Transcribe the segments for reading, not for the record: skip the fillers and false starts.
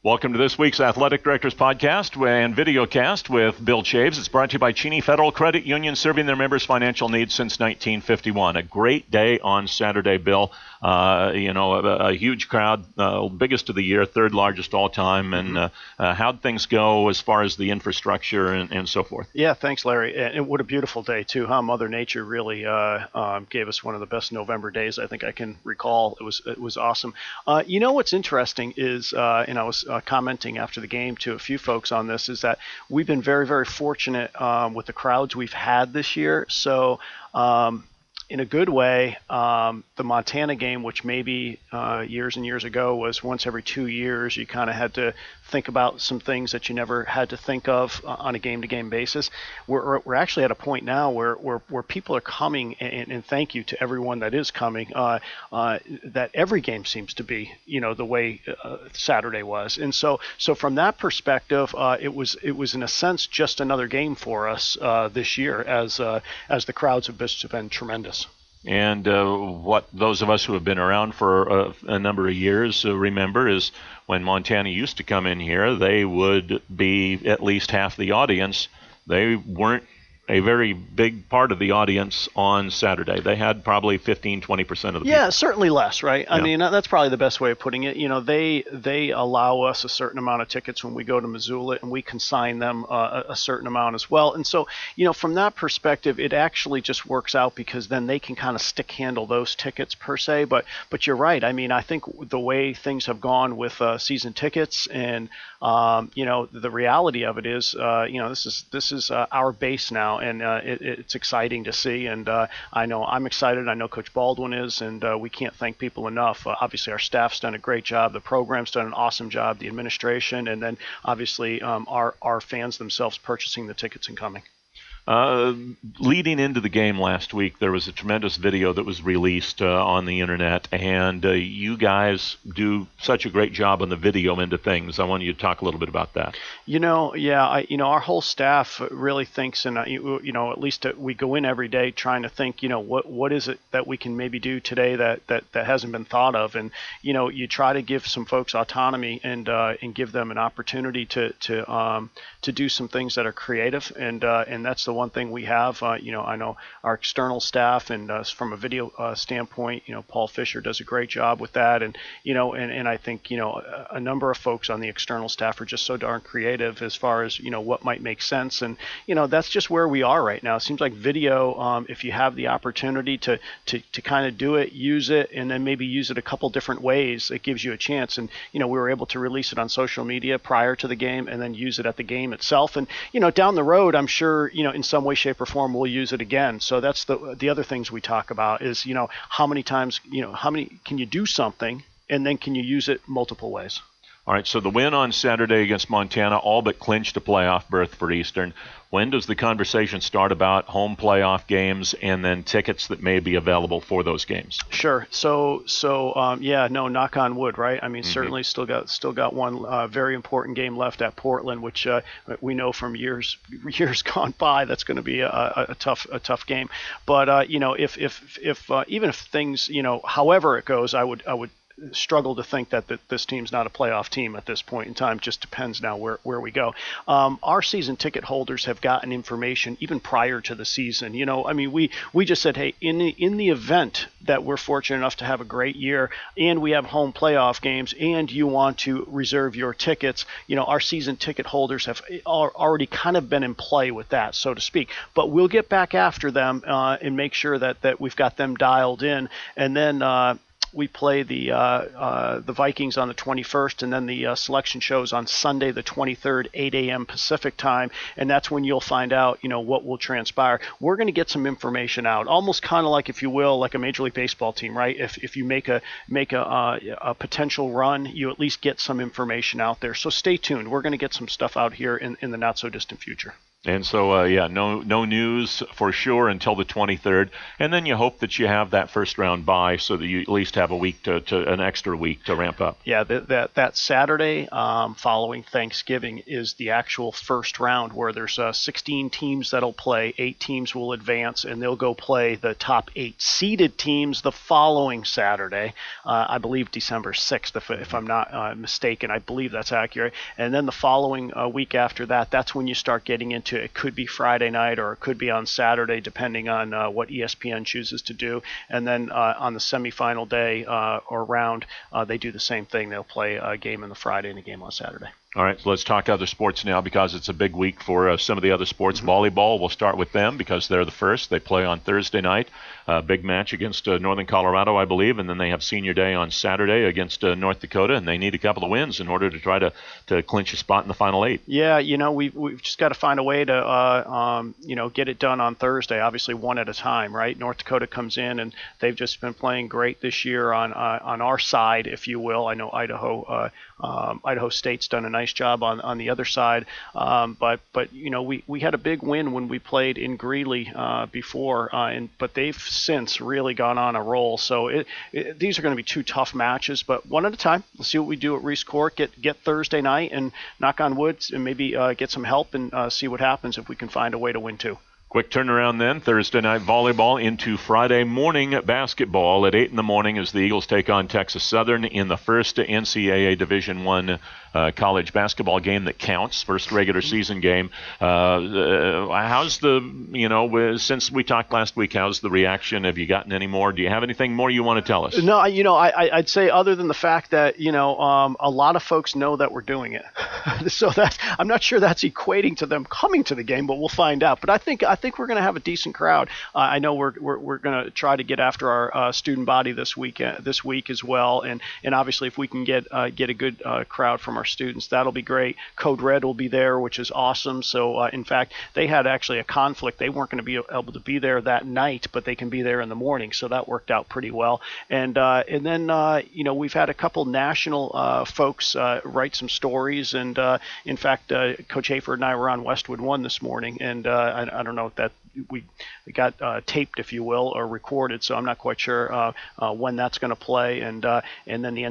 Welcome to this week's Athletic Directors Podcast and Videocast with Bill Chaves. It's brought to you by Cheney Federal Credit Union, serving their members' financial needs since 1951. A great day on Saturday, Bill. A huge crowd, biggest of the year, third largest all time. And how'd things go as far as the infrastructure and so forth? Yeah, thanks, Larry. And what a beautiful day, too, huh? Mother Nature really gave us one of the best November days I think I can recall. It was awesome. What's interesting is, and I was commenting after the game to a few folks on this, is that we've been very, very fortunate with the crowds we've had this year. So in a good way, the Montana game, which maybe years and years ago was once every 2 years, you kind of had to think about some things that you never had to think of on a game-to-game basis. We're actually at a point now where people are coming, and thank you to everyone that is coming, that every game seems to be, the way Saturday was. And so from that perspective, it was in a sense just another game for us this year, as the crowds have been tremendous. And what those of us who have been around for a number of years remember is when Montana used to come in here, they would be at least half the audience. They weren't a very big part of the audience on Saturday. They had probably 15-20% of the people. Yeah, certainly less, right? Yeah. I mean, that's probably the best way of putting it. They allow us a certain amount of tickets when we go to Missoula, and we consign them a certain amount as well. And so, from that perspective, it actually just works out because then they can kind of stick handle those tickets per se. But you're right. I mean, I think the way things have gone with season tickets and the reality of it is, this is our base now. And it's exciting to see, and I know I'm excited. I know Coach Baldwin is, and we can't thank people enough. Obviously, our staff's done a great job. The program's done an awesome job. The administration, and then obviously our fans themselves purchasing the tickets and coming. Leading into the game last week, there was a tremendous video that was released on the internet, and you guys do such a great job on the video end of things. I want you to talk a little bit about that. Our whole staff really thinks, and at least we go in every day trying to think, what is it that we can maybe do today that hasn't been thought of, and you try to give some folks autonomy and give them an opportunity to do some things that are creative, and that's the one thing we have. I know our external staff, and from a video standpoint, Paul Fisher does a great job with that, and I think a number of folks on the external staff are just so darn creative as far as what might make sense, and that's just where we are right now. It seems like video, if you have the opportunity to kind of do it, use it, and then maybe use it a couple different ways, it gives you a chance. And we were able to release it on social media prior to the game, and then use it at the game itself. And down the road, I'm sure in some way, shape, or form, we'll use it again. So that's the other things we talk about is, how many times, how many can you do something, and then can you use it multiple ways? All right, so the win on Saturday against Montana all but clinched a playoff berth for Eastern. When does the conversation start about home playoff games and then tickets that may be available for those games? Sure. So knock on wood, right? I mean, certainly still got one very important game left at Portland, which we know from years gone by that's going to be a tough game. But if even if things however it goes, I would struggle to think that this team's not a playoff team at this point in time. Just depends now where we go. Our season ticket holders have gotten information even prior to the season. We just said, hey, in the event that we're fortunate enough to have a great year and we have home playoff games and you want to reserve your tickets, our season ticket holders have already kind of been in play with that, so to speak. But we'll get back after them and make sure that we've got them dialed in, and then we play the Vikings on the 21st, and then the selection shows on Sunday the 23rd, 8 a.m. Pacific time, and that's when you'll find out, what will transpire. We're going to get some information out, almost kind of like, if you will, like a Major League Baseball team, right? If you make a potential run, you at least get some information out there. So stay tuned. We're going to get some stuff out here in the not so distant future. And so, no news for sure until the 23rd, and then you hope that you have that first round bye so that you at least have a week to an extra week to ramp up. Yeah, that Saturday following Thanksgiving is the actual first round where there's 16 teams that'll play. 8 teams will advance, and they'll go play the top 8 seeded teams the following Saturday. I believe December 6th, if I'm not mistaken. I believe that's accurate. And then the following week after that, that's when you start getting into it could be Friday night or it could be on Saturday, depending on what ESPN chooses to do. And then on the semifinal day or round, they do the same thing. They'll play a game on the Friday and a game on Saturday. All right, so let's talk other sports now because it's a big week for some of the other sports. Volleyball, we'll start with them because they're the first. They play on Thursday night, big match against Northern Colorado, I believe, and then they have senior day on Saturday against North Dakota, and they need a couple of wins in order to try to clinch a spot in the Final 8. Yeah, we've just got to find a way to get it done on Thursday. Obviously, one at a time, right? North Dakota comes in, and they've just been playing great this year on our side, if you will. I know Idaho State's done a nice job on the other side, but we had a big win when we played in Greeley before, but they've since really gone on a roll. So these are going to be 2 tough matches, but one at a time. Let's see what we do at Reese Court. Get Thursday night and knock on wood and maybe get some help and see what happens if we can find a way to win 2. Quick turnaround then. Thursday night volleyball into Friday morning basketball at 8 in the morning as the Eagles take on Texas Southern in the first NCAA Division I college basketball game that counts, first regular season game. How's since we talked last week, how's the reaction? Have you gotten any more? Do you have anything more you want to tell us? No, I'd say other than the fact that, a lot of folks know that we're doing it. So I'm not sure that's equating to them coming to the game, but we'll find out. But I think we're going to have a decent crowd. I know we're going to try to get after our student body this week as well, and obviously if we can get a good crowd from our students, that'll be great. Code Red will be there, which is awesome. So in fact, they had actually a conflict. They weren't going to be able to be there that night, but they can be there in the morning. So that worked out pretty well. And then we've had a couple national folks write some stories, and in fact, Coach Hayford and I were on Westwood One this morning, and I don't know if that we got taped, if you will, or recorded, so I'm not quite sure when that's going to play. And then the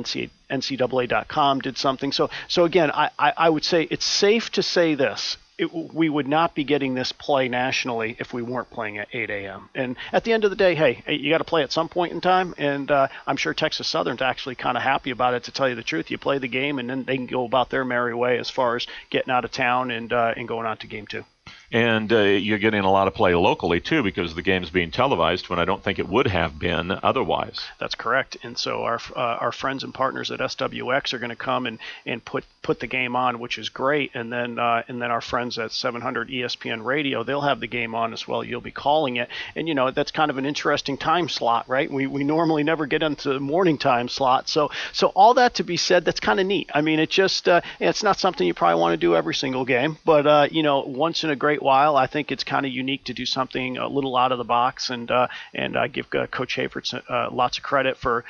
NCAA.com did something. So again, I would say it's safe to say this. We would not be getting this play nationally if we weren't playing at 8 a.m. And at the end of the day, hey, you got to play at some point in time. And I'm sure Texas Southern's actually kind of happy about it, to tell you the truth. You play the game, and then they can go about their merry way as far as getting out of town and going on to game 2. And you're getting a lot of play locally, too, because the game's being televised when I don't think it would have been otherwise. That's correct. And so our friends and partners at SWX are going to come and put the game on, which is great. And then our friends at 700 ESPN Radio, they'll have the game on as well. You'll be calling it. And, that's kind of an interesting time slot, right? We normally never get into the morning time slot. So all that to be said, that's kind of neat. I mean, it just it's not something you probably want to do every single game. But, once in a great while, I think it's kind of unique to do something a little out of the box, and I give Coach Hayford lots of credit for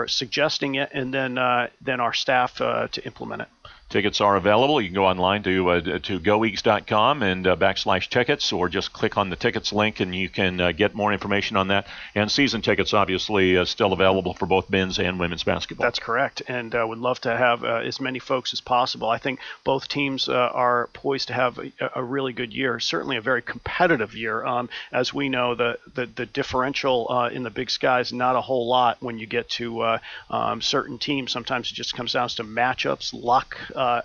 suggesting it, and then our staff to implement it. Tickets are available. You can go online to goeags.com and /tickets, or just click on the tickets link and you can get more information on that. And season tickets, obviously, still available for both men's and women's basketball. That's correct. And would love to have as many folks as possible. I think both teams are poised to have a really good year, certainly a very competitive year. As we know, the differential in the Big Sky is not a whole lot when you get to certain teams. Sometimes it just comes down to matchups, luck,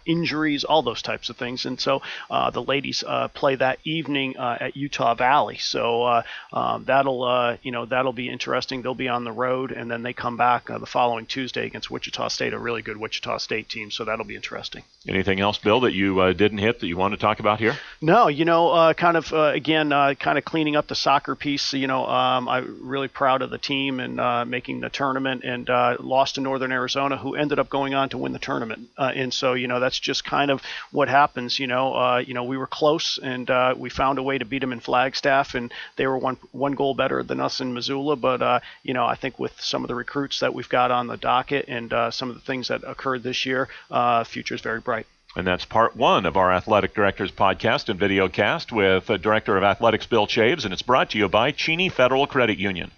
injuries, all those types of things. And so the ladies play that evening at Utah Valley. So that'll be interesting. They'll be on the road, and then they come back the following Tuesday against Wichita State, a really good Wichita State team. So that'll be interesting. Anything else, Bill, that you didn't hit that you want to talk about here? No, kind of cleaning up the soccer piece. I'm really proud of the team and making the tournament, and lost to Northern Arizona, who ended up going on to win the tournament. And so, that's just kind of what happens. We were close, and we found a way to beat them in Flagstaff, and they were one goal better than us in Missoula. But I think with some of the recruits that we've got on the docket and some of the things that occurred this year, future is very bright. And that's part one of our Athletic Directors podcast and videocast with Director of Athletics Bill Chaves, and it's brought to you by Cheney Federal Credit Union.